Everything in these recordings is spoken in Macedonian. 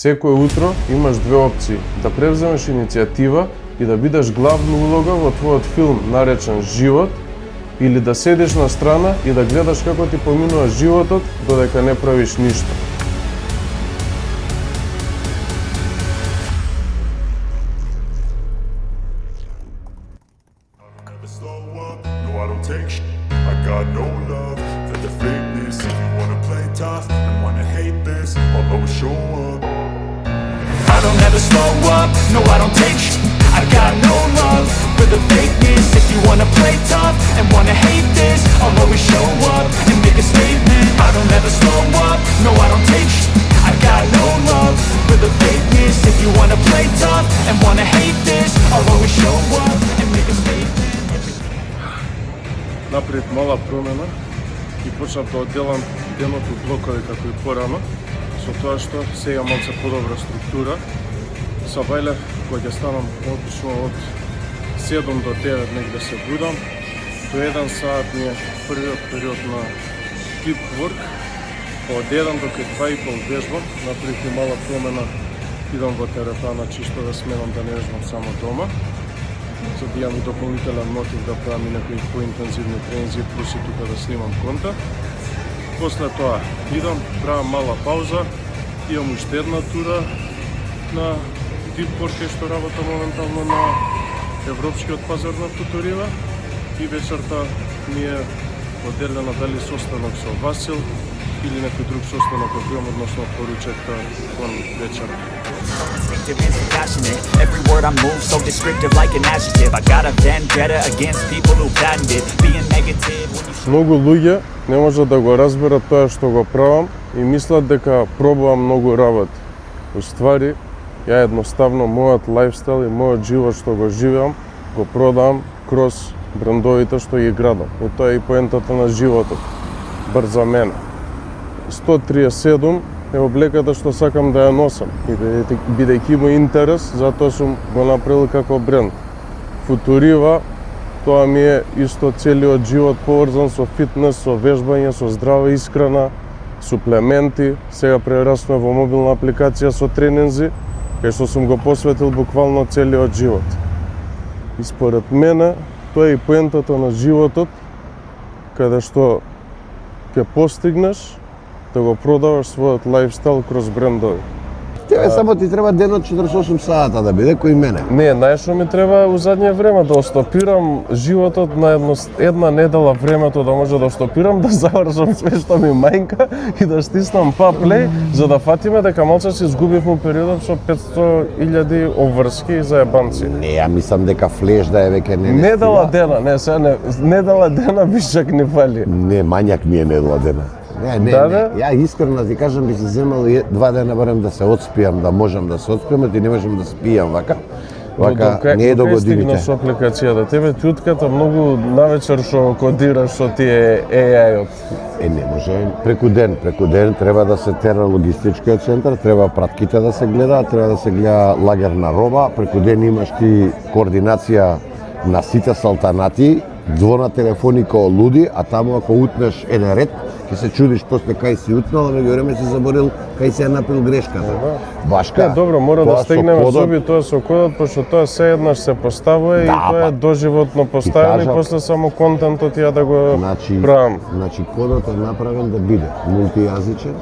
Секој утро имаш две опции: да превземеш иницијатива и да бидеш главна улога во твојот филм наречен Живот, или да седиш на страна и да гледаш како ти поминува животот додека не правиш ништо. I don't ever slow up, no I don't take shit. I got no love for the fakeness. If you wanna play tough and wanna hate this, I'll always show up and make a statement. I don't ever slow up, no I don't take shit. I got no love for the fakeness. If you wanna play tough and wanna hate this, I'll always show up and make a statement. Напред мала промена и почнав да одделам денот од блокови како и порано, со тоа што сега малце подобра структура. Сабајле, кога ќе станам обично од 7 до 9 негде се будам, до 1 саат ми е првиот период на deep work, од 1 до 2,5 вежбам, направив и мала промена, идам во теретана чисто да сменам да не вежбам само дома, за да имам и дополнителен мотив да правам и некои поинтензивни тренинзи, плюс и тука да снимам контент. После тоа идам, правам мала пауза, имам уште една тура на Deep Work што работа моментално на европскиот пазар на футурива и вечерта ми е одделена дали состанок со Васил или некој друг состанок кој имам, односно поручекта кон вечера. Every word I move so descriptive like an adjective. I got a vendetta against people who patented being negative. Многу луѓе не можат да го разберат тоа што го правам и мислат дека пробувам многу работи. Уствари, ја едноставно мојот лајфстайл и мојот живот што го живеам, го продавам кроз брендовите што ги градам. И тоа е и поентата на животот. Бар за мене. 137 е облеката што сакам да ја носам. И бидејќи има интерес, затоа сум го направил како бренд. Футурива, тоа ми е исто целиот живот поврзан со фитнес, со вежбање, со здрава исхрана, суплементи. Сега прераснува во мобилна апликација со тренинзи, кај што сум го посветил буквално целиот живот. И според мене, тоа е и поентата на животот, каде што ќе постигнеш да го продаваш својот лајфстайл кроз брендови. Тебе само ти треба денот 48 сата да биде кој мене. Не, најшто ми треба у задње време да остопирам животот на една недела времето да може да остопирам, да завршам све што ми мајнка и да стиснам па плей, за да фатиме дека малце се изгубивме периодот со 500.000 обврски и заебанци. Не, ја мислам дека флеш да е веќе не. Недела дена, не, сега не, недела дена вишак не фали. Не, мањак ми е недела дена. Не, ја искрено ти кажам, би се земал 2 дена барем да се отспијам, да можам да се отспијам, ти не можам да спијам вака. Вака не е до годините. Со апликацијата, тебе тютката многу навечер што кодираш со тие AI-от. Не може, преку ден треба да се тера логистичкиот центар, треба пратките да се гледа, треба да се гледа лагерна роба, преку ден имаш ти координација на сите салтанати, звона телефони као луди, а таму ако утнеш еден ред, ќе се чудиш после кај си утнал, а меѓу време си заборил кај си ја направил грешката. Башка. Добро, мора да стегнеме зуби тоа со кодот, пошто тоа се еднаш се поставува и тоа е доживотно поставено и после само контентот ја да го правам. Значи кодот е направен да биде мултијазичен,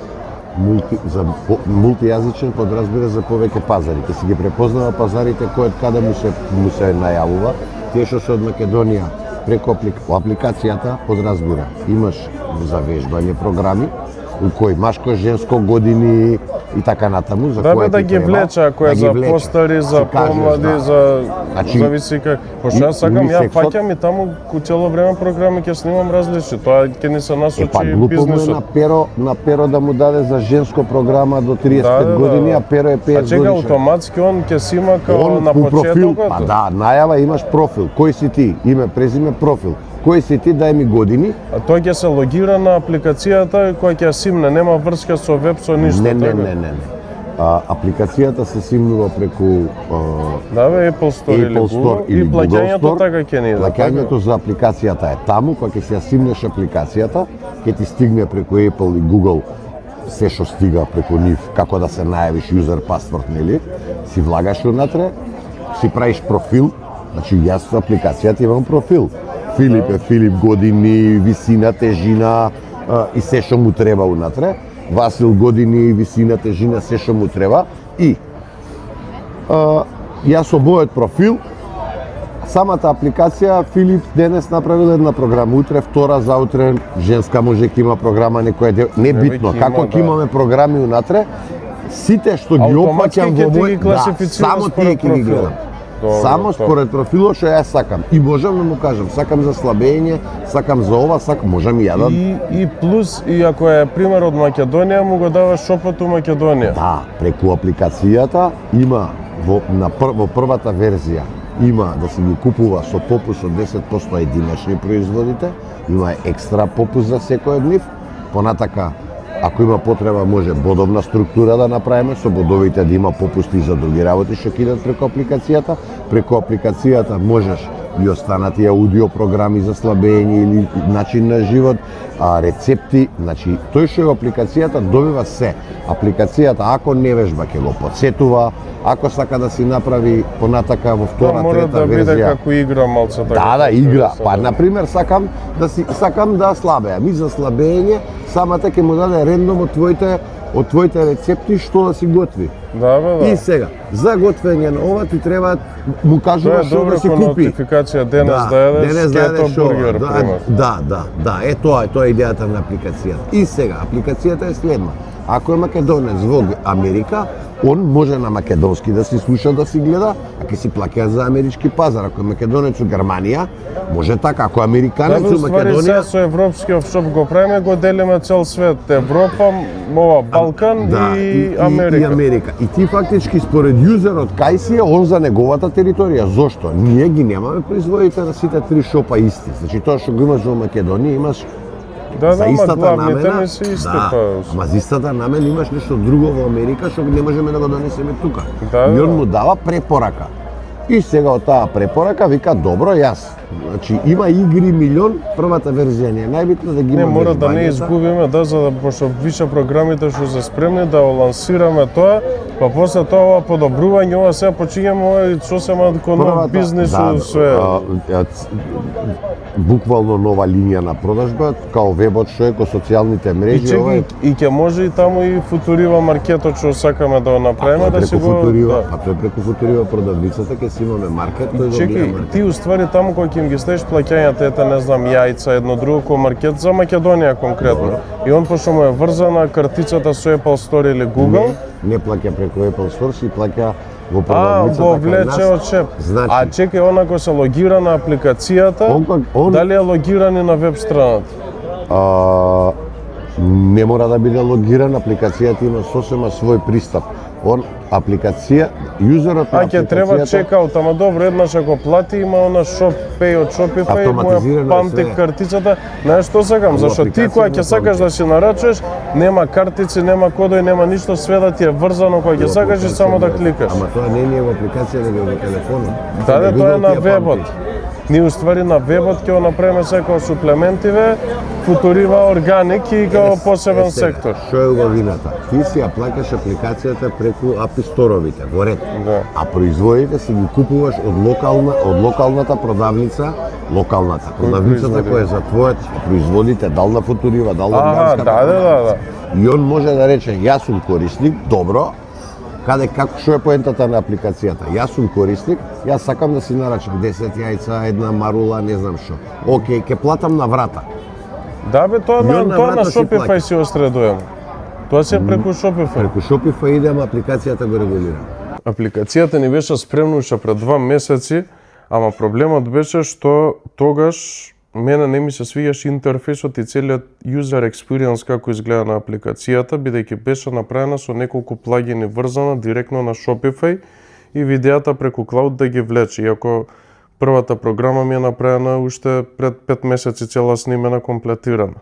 мултијазичен подразбира за повеќе пазари. Ќе си ги препознава пазарите кој од каде му се најавува. Тие што се од Македонија преку апликацијата подразбира. Имаш за вежбање програми, у кои машко, женско, години и така натаму, за кој да ги влече, ако е за постари, за помлади, за зависи как. Пошто јас сакам, ја фаќам и таму цело време програми ќе снимам различни, тоа ќе ни се насочи бизнисот. На Перо да му даде за женско програма до 35 години, а Перо е 50 години. А чека, автоматски он ќе си има као на почетокот? Па да, најава имаш профил, кој си ти, име, презиме, профил. Кој си ти, дај ми години. А тој ќе се логира на апликацијата која ќе симне, нема врска со веб, со ништо. Не. Апликацијата се симнува преку Apple Store или Google и плаќањето така ќе не иде. Плаќањето за апликацијата е таму, кога ќе си ја симнеш апликацијата, ќе ти стигне преку Apple и Google се што стига преку нив, како да се најавиш юзер паспорт, нели? Си влагаш унатре, си правиш профил, значи јас со апликацијата имам профил. Филип е Филип, години, висина, тежина и се што му треба унатре. Васил, години, висина, тежина, се што му треба. И јас со мојот профил, самата апликација, Филип денес направил една програма, утре втора, заутре женска може ќе има програма, некоја дел, небитно, како ќе имаме програми унатре, сите што ги опфаќам во мој, само тие ќе ги гледам. Само според профилот што јас сакам. И можам да му кажам, сакам за слабење, сакам за ова, сакам, можам и ја да... И плюс, и ако е пример од Македонија, му го даваш шопот у Македонија. Да, преку апликацијата има во првата верзија има да се ги купува со попуст од 10% единични производите, има екстра попуст за секој од нив, понатака ако има потреба може бодовна структура да направиме, со бодовите да има попусти за други работи што ќе идат преку апликацијата. Преку апликацијата можеш и останати аудио програми за слабење или начин на живот, рецепти, значи тој што е во апликацијата добива се. Апликацијата ако не вежба ќе го подсетува, ако сака да си направи понатака во втора, мора трета да биде верзија. како игра малце така. Да, игра. Па на пример сакам да слабеам. И за слабење самата ќе му даде рендом од твоите рецепти што да си готви. Да, бе, да. И сега, за готвење на ова ти треба му кажува што да си купи. Нотификација денес да едеш кето бургер, пример. Да, тоа е идејата на апликацијата. И сега, апликацијата е следна. Ако е македонец во Америка, он може на македонски да си слуша, да си гледа, а ќе си плаќа за амерички пазар. Ако е македонец во Германија, може така. Ако е американец во Македонија... Сега со европски офшоп го правиме, го делиме цел свет. Европа, Балкан и Америка. И Америка. И ти фактички според юзерот кај си е он за неговата територија. Зошто? Ние ги немаме производите на сите три шопа исти. Значи тоа што го имаш во Македонија имаш за истата намена, ама за истата намена имаш нешто друго во Америка што не можеме да го донесеме тука. И он му дава препорака. И сега од таа препорака вика, добро, јас. Значи има игри милион, првата верзија не е најбитно да ги имаме. Не мора да не изгубиме, за да пошто више програмите што се спремни да лансираме тоа, па после тоа подобрување, ова сега почињаме сосема кон нов бизнис и све. Буквално нова линија на продажба, као вебот што е ко социјалните мрежи. И ќе може и таму и Футурива маркетот што сакаме да го направиме, да си го... А тој преку Футурива продавницата ќе си имаме маркет, тој го Чекај, ти уствари таму кој ќе им ги стаиш плаќањата, ета не знам, јајца, едно друго кој маркет за Македонија конкретно. И он пошто му е врзана картицата со Apple Store или Google. Не плаќа преку Apple Store, си плаќа во продавницата го влече од шеп. Значи, а чекај, онако се логира на апликацијата, дали е логиран и на веб страната? Не мора да биде логиран, апликацијата има сосема свој пристап. Юзерот на ќе треба чекаут, ама добро, еднаш ако плати, има она Shop Pay од Shopify, му памти картицата. Знаеш што сакам? Зашто ти кога ќе сакаш да си нарачуваш, нема картици, нема кодој, нема ништо, све да ти е врзано кога ќе сакаш и само да кликаш. Ама тоа не е во апликација, него во телефонот. Да, тоа е на вебот. Ние уствари на вебот ќе го направиме секој суплементиве, Футурива органик и као посебен сектор. Што е убавината? Ти си ја плаќаш апликацијата преку API сторовите, во ред. Да. А производите си ги купуваш од локалната продавница, продавницата која е за твојот производите, дал на Футурива, дал на органската. Да. И он може да рече, јас сум корисник, добро, што е поентата на апликацијата? Јас сум корисник, јас сакам да си нарачам 10 јајца, една марула, не знам што. Океј, ќе платам на врата. Да бе, тоа на Shopify си остредуваме. Тоа се преку Shopify. Преку Shopify идем, апликацијата го регулира. Апликацијата ни беше спремнуша пред 2 месеци, ама проблемот беше што тогаш мене не ми се свиѓаше интерфејсот и целиот user experience како изгледа на апликацијата, бидејќи беше направена со неколку плагини врзана директно на Shopify и видеата преку клауд да ги влече. Иако првата програма ми е направена уште пред 5 месеци цела снимена, комплетирана.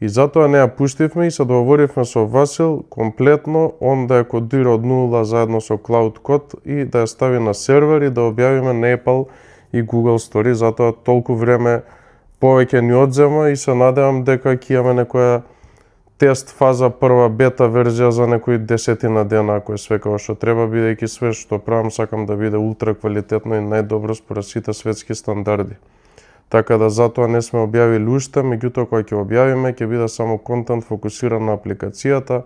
И затоа не ја пуштивме и се договоривме со Васил комплетно он да ја кодира од нула заедно со Cloud Code и да ја стави на сервер и да објавиме на Apple и Google Store. Затоа толку време повеќе ни одзема и се надевам дека ќе имаме некоја тест фаза, прва бета верзија за некои 10 дена, ако е све како што треба, бидејќи све што правам сакам да биде ултра квалитетно и најдобро според сите светски стандарди. Така да затоа не сме објавили уште, меѓутоа кога ќе објавиме ќе биде само контент фокусиран на апликацијата,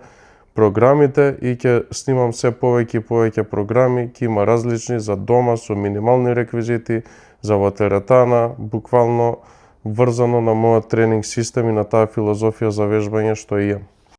програмите и ќе снимам се повеќе и повеќе програми, ќе има различни за дома со минимални реквизити, за во теретана, буквално врзано на мојот тренинг систем и на таа филозофија за вежбање што имам.